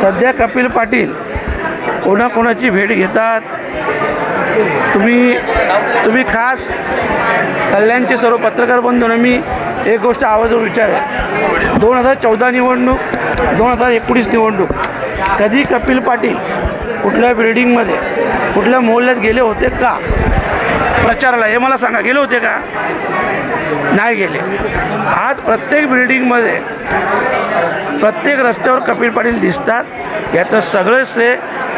सध्या कपिल पाटील कोणाकोणाची भेट घेतात? तुम्ही खास कल्याणचे सर्व पत्रकार बंधूंना मी एक गोष्ट आवाजावर विचारेन, 2014 निवडणूक, 2019 निवडणूक, कधी कपिल पाटील कुठल्या बिल्डिंगमध्ये कुठल्या मोहल्ल्यात गेले होते का प्रचाराला? हे मला सांगा, गेले होते का? नाही गेले. आज प्रत्येक बिल्डिंगमध्ये प्रत्येक रस्त्यावर कपिल पाटील दिसतात. याचं सगळं श्रेय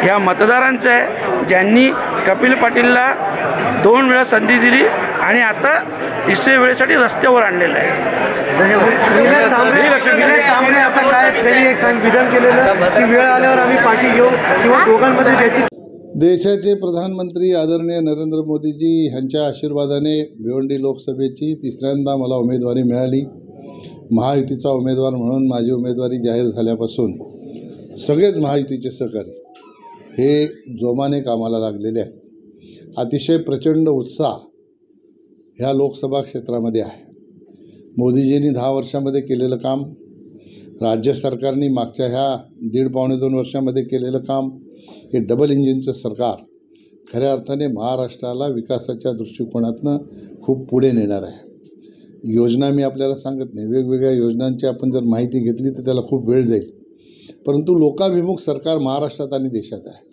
या मतदारांचं आहे, ज्यांनी कपिल पाटीलला 2 वेळा संधी दिली आणि आता 3ऱ्या वेळेसाठी रस्त्यावर आणलेलं आहे. आता काय त्यांनी एक विधान केलेलं की वेळ आल्यावर आम्ही पार्टी घेऊ किंवा दोघांमध्ये ज्याची. देशाचे प्रधानमंत्री आदरणीय नरेंद्र मोदीजी यांच्या आशीर्वादाने भिवंडी लोकसभेची 3ऱ्यांदा मला उमेदवारी मिळाली. महायुतीचा उमेदवार म्हणून माझी उमेदवारी जाहीर झाल्यापासून सगळेच महायुतीचे सहकारी हे जोमाने कामाला लागलेले आहेत. अतिशय प्रचंड उत्साह ह्या लोकसभा क्षेत्रामध्ये आहे. मोदीजींनी 10 वर्षामध्ये केलेलं काम, राज्य सरकारने मागच्या ह्या 1.5-2 वर्षामध्ये केलेलं काम, हे डबल इंजिनचं सरकार खऱ्या अर्थाने महाराष्ट्राला विकासाच्या दृष्टिकोनातनं खूप पुढे नेणार आहे. योजना मी आपल्याला सांगत नाही, वेगवेगळ्या योजनांची आपण जर माहिती घेतली तर त्याला खूप वेळ जाईल, परंतु लोकाभिमुख सरकार महाराष्ट्रात आणि देशात आहे.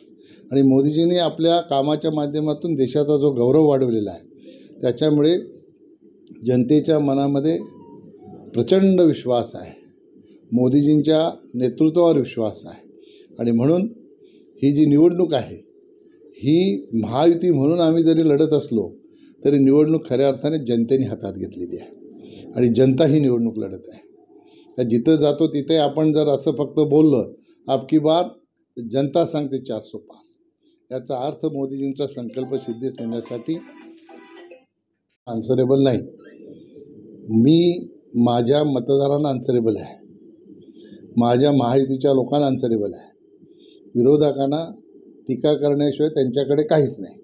आणि मोदीजींनी आपल्या कामाच्या माध्यमातून देशाचा जो गौरव वाढवलेला आहे, त्याच्यामुळे जनतेच्या मनामध्ये प्रचंड विश्वास आहे, मोदीजींच्या नेतृत्वावर विश्वास आहे. आणि म्हणून ही जी निवडणूक आहे ही महायुती म्हणून आम्ही जरी लढत असलो तरी निवडणूक खऱ्या अर्थाने जनतेने हातात घेतलेली आहे आणि जनता ही निवडणूक लढत आहे. तर जिथं जातो तिथे आपण जर असं फक्त बोललं अबकी बार जनता सांगते 400 पार, याचा अर्थ मोदीजींचा संकल्प सिद्धीस नेण्यासाठी आन्सरेबल नाही. मी माझ्या मतदारांना आन्सरेबल आहे, माझ्या महायुतीच्या लोकांना आन्सरेबल आहे. विरोधकांना टीका करण्याशिवाय त्यांच्याकडे काहीच नाही.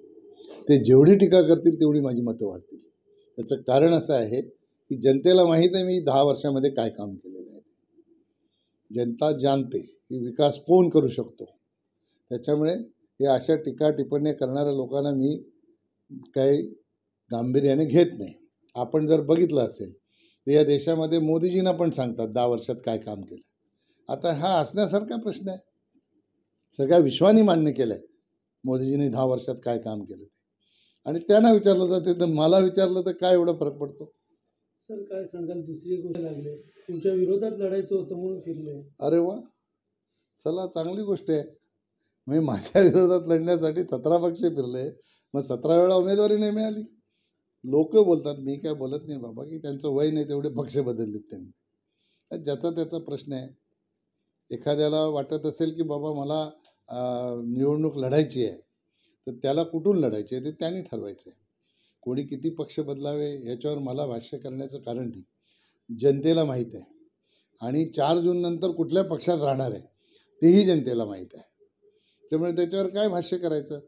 ते जेवढी टीका करतील तेवढी माझी मतं वाढतील. त्याचं कारण असं आहे की जनतेला माहीत आहे मी 10 वर्षामध्ये काय काम केलेलं आहे. जनता जाणते की विकास कोण करू शकतो. त्याच्यामुळे हे अशा टीका टिप्पण्या करणाऱ्या लोकांना मी काही गांभीर्याने घेत नाही. आपण जर बघितलं असेल तर या देशामध्ये मोदीजींना पण सांगतात 10 वर्षात काय काम केलं. आता हा हसण्यासारखा प्रश्न आहे. सगळ्या विश्वानी मान्य केलं आहे मोदीजींनी 10 वर्षात काय काम केलं ते, आणि त्यांना विचारलं जाते तर मला विचारलं तर काय एवढा फरक पडतो? सर काय सांगाल, दुसरी गोष्ट लागले तुमच्या विरोधात लढायचं होतं म्हणून फिरले. अरे वा, चला चांगली गोष्ट आहे. मी माझ्या विरोधात लढण्यासाठी 17 पक्ष फिरले, मग 17 वेळा उमेदवारी नाही मिळाली. लोक बोलतात, मी काय बोलत नाही बाबा, की त्यांचं वय नाही तेवढे पक्ष बदललेत त्यांनी. ज्याचा त्याचा प्रश्न आहे. एखाद्याला वाटत असेल की बाबा मला निवडणूक लढायची आहे तर त्याला कुठून लढायची आहे ते त्यांनी ठरवायचं आहे. कोणी किती पक्ष बदलावे याच्यावर मला भाष्य करण्याचं कारण नाही. जनतेला माहीत आहे आणि 4 जूननंतर कुठल्या पक्षात राहणार आहे तेही जनतेला माहीत आहे. त्यामुळे त्याच्यावर काय भाष्य करायचं.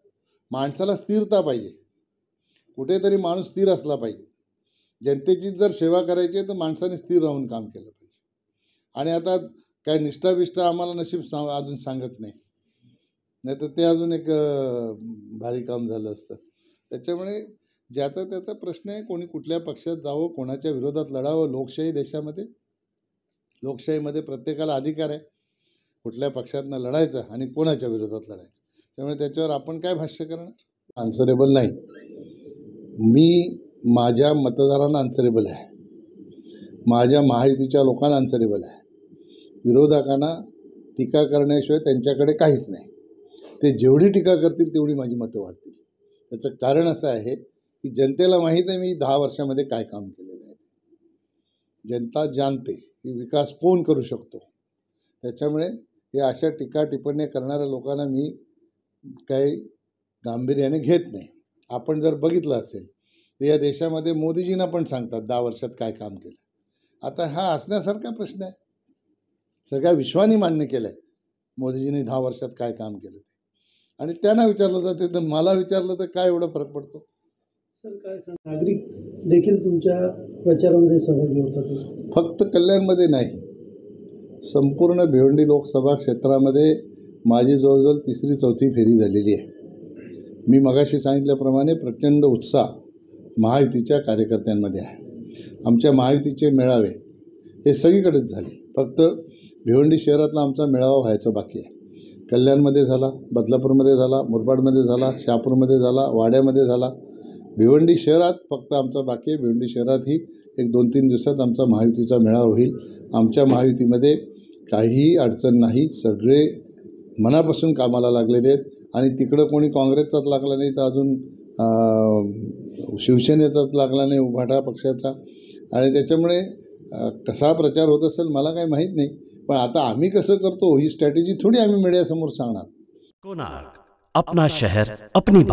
माणसाला स्थिरता पाहिजे, कुठेतरी माणूस स्थिर असला पाहिजे. जनतेची जर सेवा करायची आहे तर माणसाने स्थिर राहून काम केलं पाहिजे. आणि आता काय निष्ठा आम्हाला नशीब अजून सांगत नाही, नाही तर ते अजून एक भारी काम झालं असतं. त्याच्यामुळे ज्याचा त्याचा प्रश्न आहे, कोणी कुठल्या पक्षात जावं, कोणाच्या विरोधात लढावं. लोकशाही देशामध्ये, लोकशाहीमध्ये प्रत्येकाला अधिकार आहे कुठल्या पक्षातनं लढायचं आणि कोणाच्या विरोधात लढायचं. त्यामुळे त्याच्यावर आपण काय भाष्य करणार? आन्सरेबल नाही. मी माझ्या मतदारांना आन्सरेबल आहे, माझ्या महायुतीच्या लोकांना आन्सरेबल आहे. विरोधकांना टीका करण्याशिवाय त्यांच्याकडे काहीच नाही. ते जेवढी टीका करतील तेवढी माझी मतं वाढतील. त्याचं कारण असं आहे की जनतेला माहीत आहे मी 10 वर्षामध्ये काय काम केलेलं आहे. जनता जाणते की विकास कोण करू शकतो. त्याच्यामुळे हे अशा टीका टिप्पण्या करणाऱ्या लोकांना मी काही गांभीर्याने घेत नाही. आपण जर बघितलं असेल तर या देशामध्ये मोदीजींना पण सांगतात 10 वर्षात काय काम केलं. आता हा हसण्यासारखा प्रश्न आहे. सगळ्या विश्वानी मान्य केलं आहे मोदीजींनी 10 वर्षात काय काम केलं ते, आणि त्यांना विचारलं जाते तर मला विचारलं तर काय एवढा फरक पडतो? सर काय सांग, नागरिक देखील तुमच्या प्रचारामध्ये सहभागी होतात? फक्त कल्याणमध्ये नाही, संपूर्ण भिवंडी लोकसभा क्षेत्रामध्ये माझी जवळजवळ 3री-4थी फेरी झालेली आहे. मी मगाशी सांगितल्याप्रमाणे प्रचंड उत्साह महायुतीच्या कार्यकर्त्यांमध्ये आहे. आमच्या महायुतीचे मेळावे हे सगळीकडेच झाले. फक्त भिवंडी शहरातला आमचा मेळावा व्हायचा बाकी आहे. कल्याणमध्ये झाला, बदलापूरमध्ये झाला, मुरबाडमध्ये झाला, शहापूरमध्ये झाला, वाड्यामध्ये झाला. भिवंडी शहरात फक्त आमचा बाकी आहे. भिवंडी शहरातही एक 2-3 दिवसात आमचा महायुतीचा मेळावा होईल. आमच्या महायुतीमध्ये काहीही अडचण नाही. सगळे मनापासून कामाला लागलेले आहेत आणि तिकडं कोणी काँग्रेसचाच लागला नाही तर अजून शिवसेनेचाच लागला नाही, उभाटा पक्षाचा. आणि त्याच्यामुळे कसा प्रचार होत असेल मला काही माहीत नाही. पण आता आम्ही कसं करतो ही स्ट्रॅटेजी थोडी आम्ही मीडियासमोर सांगणार. कोणार्क, अपना शहर अपनी बात.